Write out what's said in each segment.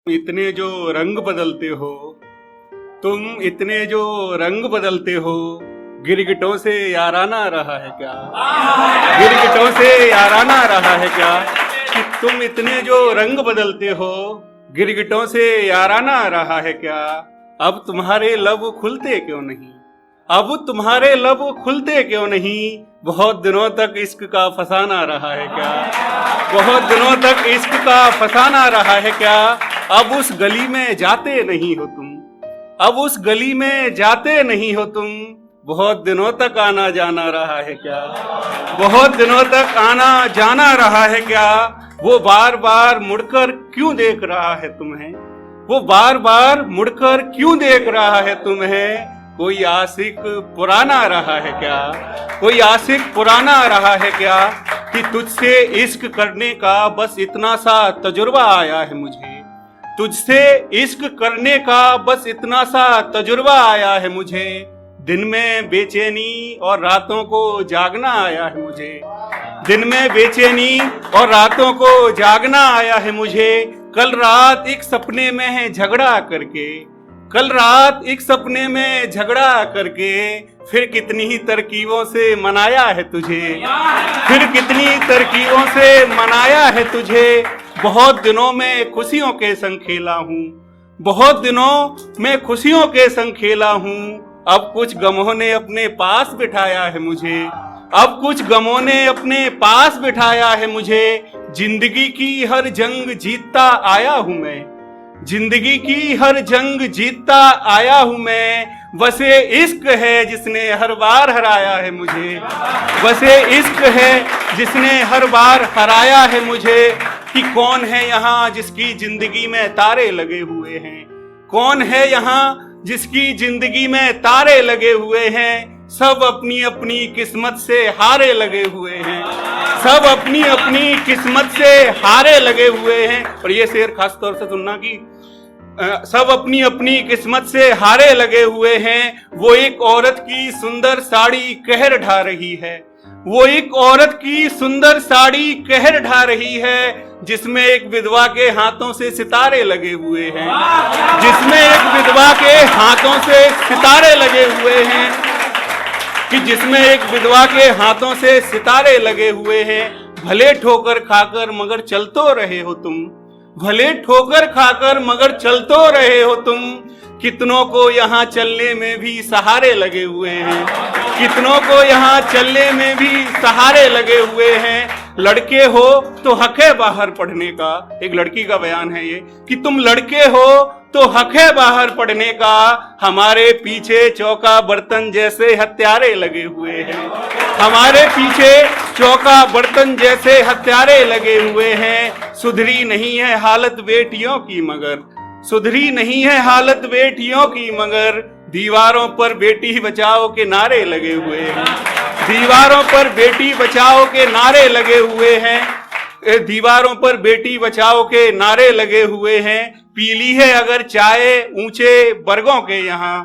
इतने जो रंग बदलते हो, तुम इतने जो रंग बदलते हो, गिरगिटों से याराना रहा है क्या? गिरगिटों से याराना रहा है क्या? कि तुम इतने जो रंग बदलते हो, गिरगिटों से याराना रहा है क्या? अब तुम्हारे लब खुलते क्यों नहीं? अब तुम्हारे लब खुलते क्यों नहीं? बहुत दिनों तक इश्क का फसाना रहा है क्या? बहुत दिनों तक इश्क का फसाना रहा है क्या? अब उस गली में जाते नहीं हो तुम, अब उस गली में जाते नहीं हो तुम, बहुत दिनों तक आना जाना रहा है क्या? बहुत दिनों तक आना जाना रहा है क्या? वो बार बार मुड़कर क्यों देख रहा है तुम्हें? वो बार बार मुड़कर क्यों देख रहा है तुम्हें? कोई आशिक पुराना रहा है क्या? कोई आशिक पुराना रहा है क्या? कि तुझसे इश्क करने का बस इतना सा तजुर्बा आया है मुझे, तुझसे इश्क करने का बस इतना सा तजुर्बा आया है मुझे। दिन में बेचैनी और रातों को जागना आया है मुझे, दिन में बेचैनी और रातों को जागना आया है मुझे। कल रात एक सपने में है झगड़ा करके, कल रात एक सपने में झगड़ा करके, फिर कितनी ही तरकीबों से मनाया है तुझे, फिर कितनी तरकीबों से मनाया है तुझे। बहुत दिनों में खुशियों के संग खेला हूँ, बहुत दिनों में खुशियों के संग खेला हूँ। अब कुछ गमों ने अपने पास बिठाया है मुझे, अब कुछ गमों ने अपने पास बिठाया है मुझे। जिंदगी की हर जंग जीतता आया हूँ मैं, जिंदगी की हर जंग जीतता आया हूँ मैं। बसे इश्क है जिसने हर बार हराया है मुझे, बसे इश्क है जिसने हर बार हराया है मुझे। कि कौन है यहाँ जिसकी जिंदगी में तारे लगे हुए हैं, कौन है यहाँ जिसकी जिंदगी में तारे लगे हुए हैं। सब अपनी अपनी किस्मत से हारे लगे हुए हैं, सब अपनी अपनी किस्मत से हारे लगे हुए हैं। और ये शेर खास तौर से सुनना कि सब अपनी अपनी किस्मत से हारे लगे हुए हैं। वो एक औरत की सुंदर साड़ी कहर ढा रही है, वो एक औरत की सुंदर साड़ी कहर ढा रही है, जिसमें एक विधवा के हाथों से सितारे लगे हुए हैं, जिसमें एक विधवा के हाथों से सितारे लगे हुए हैं, कि जिसमें एक विधवा के हाथों से सितारे लगे हुए हैं। भले ठोकर खाकर मगर चल तो रहे हो तुम, भले ठोकर खाकर मगर चल तो रहे हो तुम। कितनों को यहाँ चलने में भी सहारे लगे हुए हैं, कितनों को यहाँ चलने में भी सहारे लगे हुए हैं। लड़के हो तो हक है बाहर पढ़ने का, एक लड़की का बयान है ये, कि तुम लड़के हो तो हक है बाहर पढ़ने का। हमारे पीछे चौका बर्तन जैसे हत्यारे लगे हुए हैं, हमारे पीछे चौका बर्तन जैसे हत्यारे लगे हुए हैं। सुधरी नहीं है हालत बेटियों की मगर, सुधरी नहीं है हालत बेटियों की मगर, दीवारों पर बेटी बचाओ के नारे लगे हुए हैं, दीवारों पर बेटी बचाओ के नारे लगे हुए हैं, दीवारों पर बेटी बचाओ के नारे लगे हुए हैं। पीली है अगर चाय ऊंचे वर्गों के यहाँ,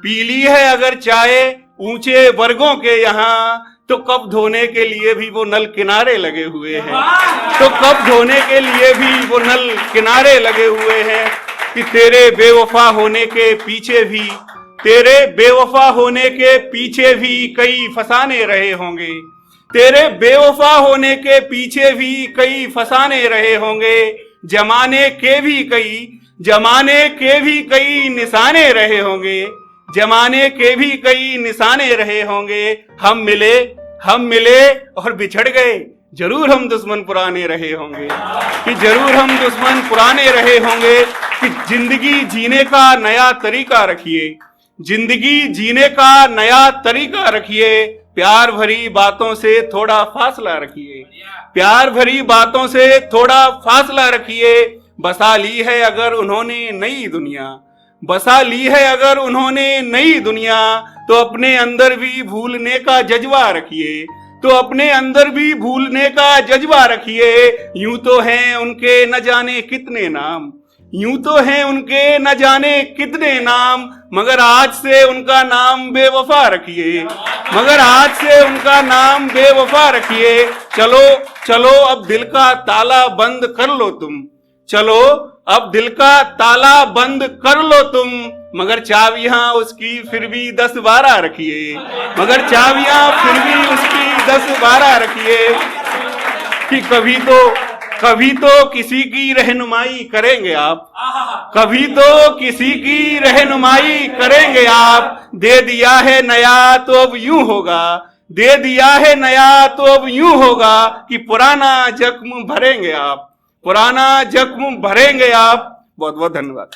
पीली है अगर चाय ऊंचे वर्गों के यहाँ, तो कब धोने के लिए भी वो नल किनारे लगे हुए हैं, तो कब धोने के लिए भी वो नल किनारे लगे हुए हैं। कि तेरे बेवफा होने के पीछे भी, तेरे बेवफा होने के पीछे भी कई फसाने रहे होंगे, तेरे बेवफा होने के पीछे भी कई फसाने रहे होंगे। जमाने के भी कई, जमाने के भी कई निशाने रहे होंगे, जमाने के भी कई निशाने रहे होंगे। हम मिले और बिछड़ गए, जरूर हम दुश्मन पुराने रहे होंगे, कि जरूर हम दुश्मन पुराने रहे होंगे। कि जिंदगी जीने का नया तरीका रखिए, जिंदगी जीने का नया तरीका रखिए। प्यार भरी बातों से थोड़ा फासला रखिए, प्यार भरी बातों से थोड़ा फासला रखिए। बसा ली है अगर उन्होंने नई दुनिया, बसा ली है अगर उन्होंने नई दुनिया, तो अपने अंदर भी भूलने का जज्बा रखिए, तो अपने अंदर भी भूलने का जज्बा रखिए। यूं तो हैं उनके न जाने कितने नाम, यूं तो हैं उनके न जाने कितने नाम, मगर आज से उनका नाम बेवफा रखिए, मगर आज से उनका नाम बेवफा रखिए। चलो चलो अब दिल का ताला बंद कर लो तुम, चलो अब दिल का ताला बंद कर लो तुम, मगर चाबियां उसकी फिर भी 10-12 रखिए, मगर चाबियां फिर भी उसकी 10-12 रखिए, कि कभी तो किसी की रहनुमाई करेंगे आप, कभी तो किसी की रहनुमाई करेंगे आप। दे दिया है नया तो अब यूं होगा, दे दिया है नया तो अब यूं होगा, कि पुराना जख्म भरेंगे आप, पुराना जख्म भरेंगे आप। बहुत बहुत धन्यवाद।